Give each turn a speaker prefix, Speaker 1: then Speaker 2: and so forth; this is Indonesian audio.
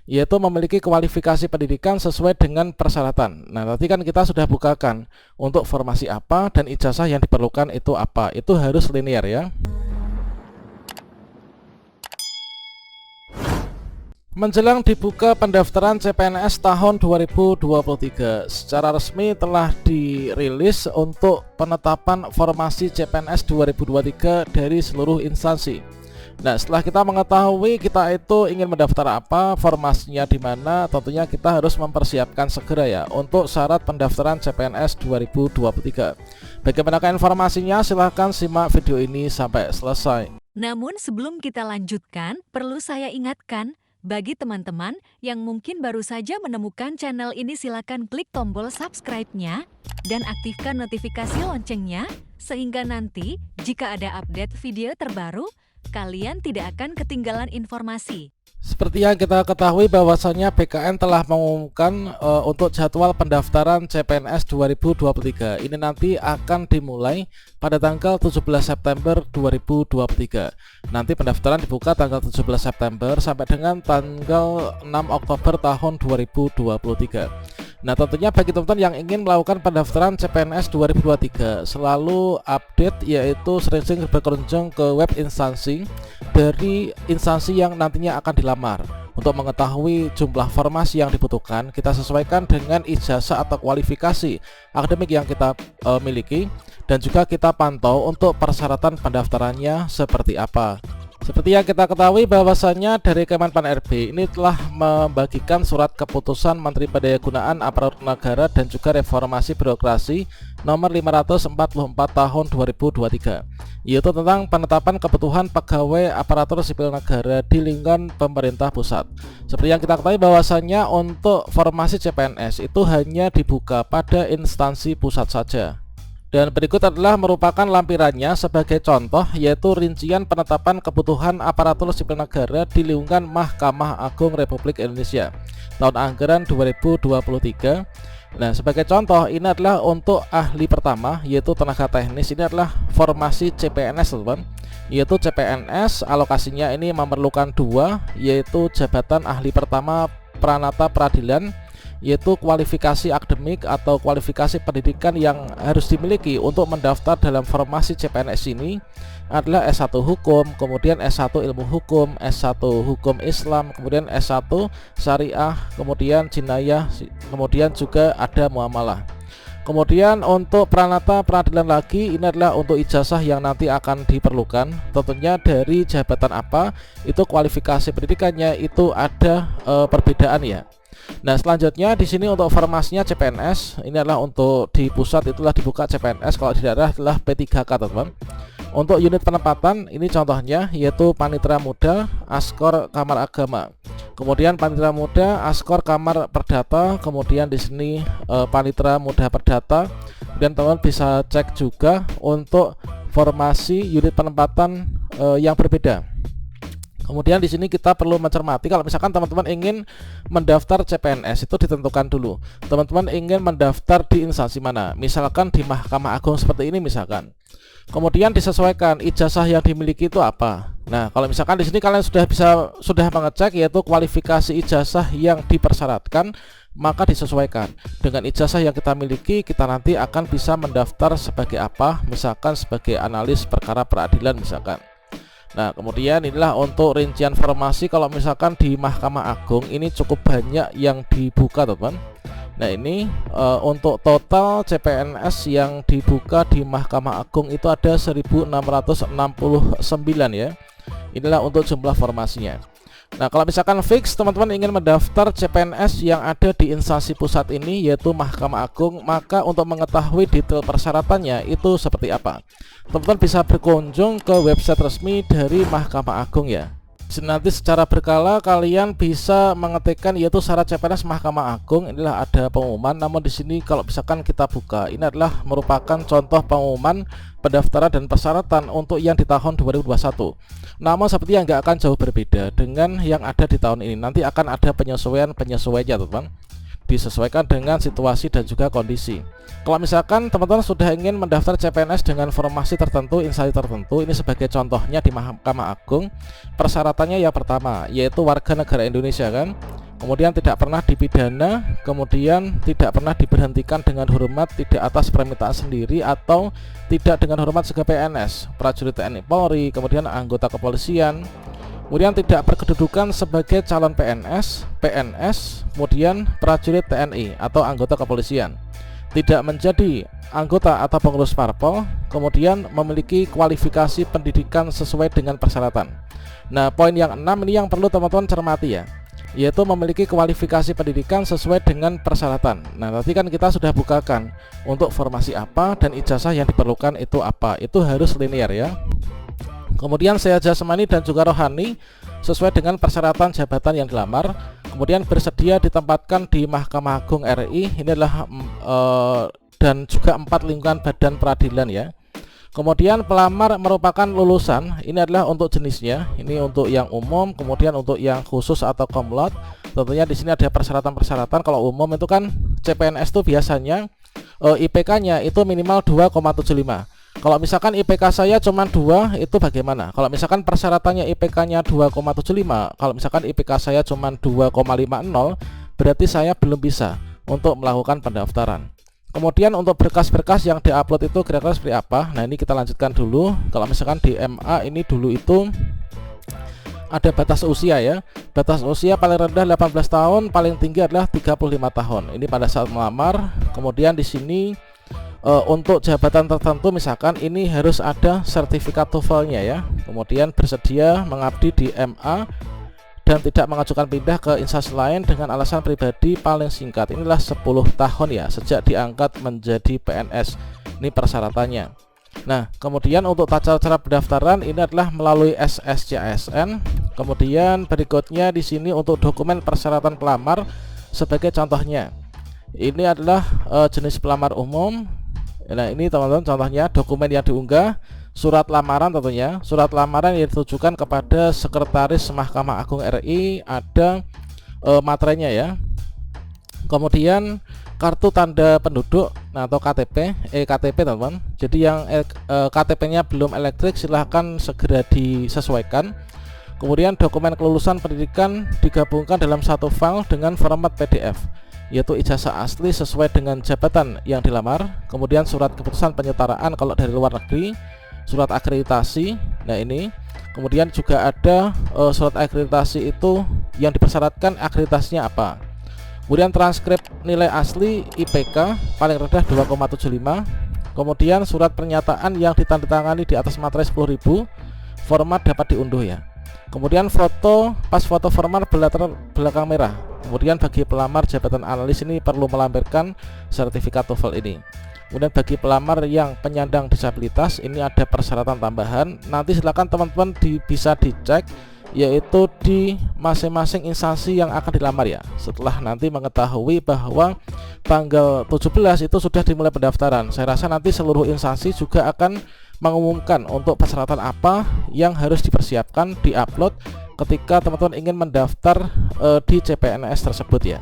Speaker 1: yaitu memiliki kualifikasi pendidikan sesuai dengan persyaratan. Nah, tadi kan kita sudah bukakan untuk formasi apa dan ijazah yang diperlukan itu apa. Itu harus linear ya. Menjelang dibuka pendaftaran CPNS tahun 2023, secara resmi telah dirilis untuk penetapan formasi CPNS 2023 dari seluruh instansi. Nah, setelah kita mengetahui kita itu ingin mendaftar apa, formasinya di mana, tentunya kita harus mempersiapkan segera ya untuk syarat pendaftaran CPNS 2023. Bagaimana informasinya? Silahkan simak video ini sampai selesai.
Speaker 2: Namun sebelum kita lanjutkan, perlu saya ingatkan, bagi teman-teman yang mungkin baru saja menemukan channel ini, silakan klik tombol subscribe-nya dan aktifkan notifikasi loncengnya, sehingga nanti jika ada update video terbaru, kalian tidak akan ketinggalan informasi.
Speaker 1: Seperti yang kita ketahui bahwasannya BKN telah mengumumkan untuk jadwal pendaftaran CPNS 2023. Ini nanti akan dimulai pada tanggal 17 September 2023. Nanti pendaftaran dibuka tanggal 17 September sampai dengan tanggal 6 Oktober tahun 2023. Nah, tentunya bagi teman-teman yang ingin melakukan pendaftaran CPNS 2023 selalu update, yaitu sering-sering berkunjung ke web instansi dari instansi yang nantinya akan dilamar. Untuk mengetahui jumlah formasi yang dibutuhkan, kita sesuaikan dengan ijazah atau kualifikasi akademik yang kita miliki, dan juga kita pantau untuk persyaratan pendaftarannya seperti apa. Seperti yang kita ketahui bahwasannya dari Kemenpan RB ini telah membagikan surat keputusan Menteri Pendayagunaan Aparatur Negara dan juga Reformasi Birokrasi nomor 544 tahun 2023, yaitu tentang penetapan kebutuhan pegawai aparatur sipil negara di lingkungan pemerintah pusat. Seperti yang kita ketahui bahwasannya untuk formasi CPNS itu hanya dibuka pada instansi pusat saja. Dan berikut adalah merupakan lampirannya sebagai contoh, yaitu rincian penetapan kebutuhan aparatur sipil negara di lingkungan Mahkamah Agung Republik Indonesia tahun anggaran 2023. Nah, sebagai contoh ini adalah untuk ahli pertama, yaitu tenaga teknis. Ini adalah formasi CPNS, teman-teman, yaitu CPNS alokasinya ini memerlukan dua, yaitu jabatan ahli pertama Pranata Peradilan, yaitu kualifikasi akademik atau kualifikasi pendidikan yang harus dimiliki untuk mendaftar dalam formasi CPNS ini adalah S1 Hukum, kemudian S1 Ilmu Hukum, S1 Hukum Islam, kemudian S1 Syariah, kemudian Jinayah, kemudian juga ada Muamalah. Kemudian untuk Pranata Peradilan lagi, ini adalah untuk ijazah yang nanti akan diperlukan. Tentunya dari jabatan apa, itu kualifikasi pendidikannya itu ada perbedaan ya. Nah, selanjutnya di sini untuk formasinya CPNS ini adalah untuk di pusat itulah dibuka CPNS, kalau di daerah adalah P3K, teman-teman. Untuk unit penempatan ini contohnya yaitu Panitera Muda, Askor Kamar Agama. Kemudian Panitera Muda, Askor Kamar Perdata, kemudian di sini Panitera Muda Perdata. Dan teman-teman bisa cek juga untuk formasi unit penempatan yang berbeda. Kemudian di sini kita perlu mencermati kalau misalkan teman-teman ingin mendaftar CPNS itu ditentukan dulu. Teman-teman ingin mendaftar di instansi mana? Misalkan di Mahkamah Agung seperti ini misalkan. Kemudian disesuaikan ijazah yang dimiliki itu apa. Nah, kalau misalkan di sini kalian sudah mengecek yaitu kualifikasi ijazah yang dipersyaratkan, maka disesuaikan dengan ijazah yang kita miliki. Kita nanti akan bisa mendaftar sebagai apa? Misalkan sebagai analis perkara peradilan misalkan. Nah, kemudian inilah untuk rincian formasi. Kalau misalkan di Mahkamah Agung ini cukup banyak yang dibuka, teman-teman. Nah, ini untuk total CPNS yang dibuka di Mahkamah Agung itu ada 1669 ya. Inilah untuk jumlah formasinya. Nah, kalau misalkan fix teman-teman ingin mendaftar CPNS yang ada di instansi pusat ini yaitu Mahkamah Agung, maka untuk mengetahui detail persyaratannya itu seperti apa, teman-teman bisa berkunjung ke website resmi dari Mahkamah Agung ya. Nanti secara berkala kalian bisa mengetikkan yaitu syarat CPNS Mahkamah Agung. Inilah ada pengumuman, namun di sini kalau misalkan kita buka, ini adalah merupakan contoh pengumuman pendaftaran dan persyaratan untuk yang di tahun 2021. Namun seperti yang nggak akan jauh berbeda dengan yang ada di tahun ini. Nanti akan ada penyesuaiannya, teman-teman. Disesuaikan dengan situasi dan juga kondisi. Kalau misalkan teman-teman sudah ingin mendaftar CPNS dengan formasi tertentu, instansi tertentu, ini sebagai contohnya di Mahkamah Agung, persyaratannya yang pertama yaitu warga negara Indonesia kan. kemudian tidak pernah dipidana, kemudian tidak pernah diberhentikan dengan hormat tidak atas permintaan sendiri atau tidak dengan hormat sebagai PNS, prajurit TNI Polri, kemudian anggota kepolisian, kemudian tidak berkedudukan sebagai calon PNS, kemudian prajurit TNI atau anggota kepolisian, tidak menjadi anggota atau pengurus parpol, kemudian memiliki kualifikasi pendidikan sesuai dengan persyaratan. Nah, poin yang 6 ini yang perlu teman-teman cermati ya, yaitu memiliki kualifikasi pendidikan sesuai dengan persyaratan. Nah, tadi kan kita sudah bukakan untuk formasi apa dan ijazah yang diperlukan itu apa, itu harus linear ya. Kemudian sehat jasmani dan juga rohani sesuai dengan persyaratan jabatan yang dilamar, kemudian bersedia ditempatkan di Mahkamah Agung RI, ini adalah dan juga 4 lingkungan badan peradilan ya. Kemudian pelamar merupakan lulusan, ini adalah untuk jenisnya, ini untuk yang umum, kemudian untuk yang khusus atau komlot. Tentunya di sini ada persyaratan-persyaratan. Kalau umum itu kan CPNS itu biasanya IPK-nya itu minimal 2,75. Kalau misalkan IPK saya cuma 2, itu bagaimana? Kalau misalkan persyaratannya IPK-nya 2,75, kalau misalkan IPK saya cuma 2,50, berarti saya belum bisa untuk melakukan pendaftaran. Kemudian untuk berkas-berkas yang diupload itu kira-kira seperti apa? Nah, ini kita lanjutkan dulu. Kalau misalkan di MA ini dulu itu ada batas usia ya. Batas usia paling rendah 18 tahun, paling tinggi adalah 35 tahun. Ini pada saat melamar. Kemudian di sini untuk jabatan tertentu misalkan ini harus ada sertifikat TOEFL-nya ya. Kemudian bersedia mengabdi di MA dan tidak mengajukan pindah ke instansi lain dengan alasan pribadi paling singkat. Inilah 10 tahun ya sejak diangkat menjadi PNS. Ini persyaratannya. Nah, kemudian untuk tata cara pendaftaran ini adalah melalui SSCASN. Kemudian berikutnya di sini untuk dokumen persyaratan pelamar sebagai contohnya. Ini adalah jenis pelamar umum. Nah, ini teman-teman contohnya dokumen yang diunggah, surat lamaran tentunya, surat lamaran yang ditujukan kepada Sekretaris Mahkamah Agung RI, ada materinya ya. Kemudian kartu tanda penduduk atau KTP, KTP teman-teman. Jadi yang KTP-nya belum elektrik silahkan segera disesuaikan. Kemudian dokumen kelulusan pendidikan digabungkan dalam satu file dengan format PDF, yaitu ijazah asli sesuai dengan jabatan yang dilamar, kemudian surat keputusan penyetaraan kalau dari luar negeri, surat akreditasi. Nah, ini kemudian juga ada surat akreditasi itu yang dipersyaratkan akreditasinya apa. Kemudian transkrip nilai asli IPK paling rendah 2,75. Kemudian surat pernyataan yang ditandatangani di atas materai 10.000, format dapat diunduh ya. Kemudian foto, pas foto format berlatar belakang merah. Kemudian bagi pelamar jabatan analis ini perlu melampirkan sertifikat TOEFL ini. Kemudian bagi pelamar yang penyandang disabilitas ini ada persyaratan tambahan. Nanti silakan teman-teman bisa dicek, yaitu di masing-masing instansi yang akan dilamar ya. Setelah nanti mengetahui bahwa tanggal 17 itu sudah dimulai pendaftaran, saya rasa nanti seluruh instansi juga akan mengumumkan untuk persyaratan apa yang harus dipersiapkan, diupload ketika teman-teman ingin mendaftar di CPNS tersebut ya.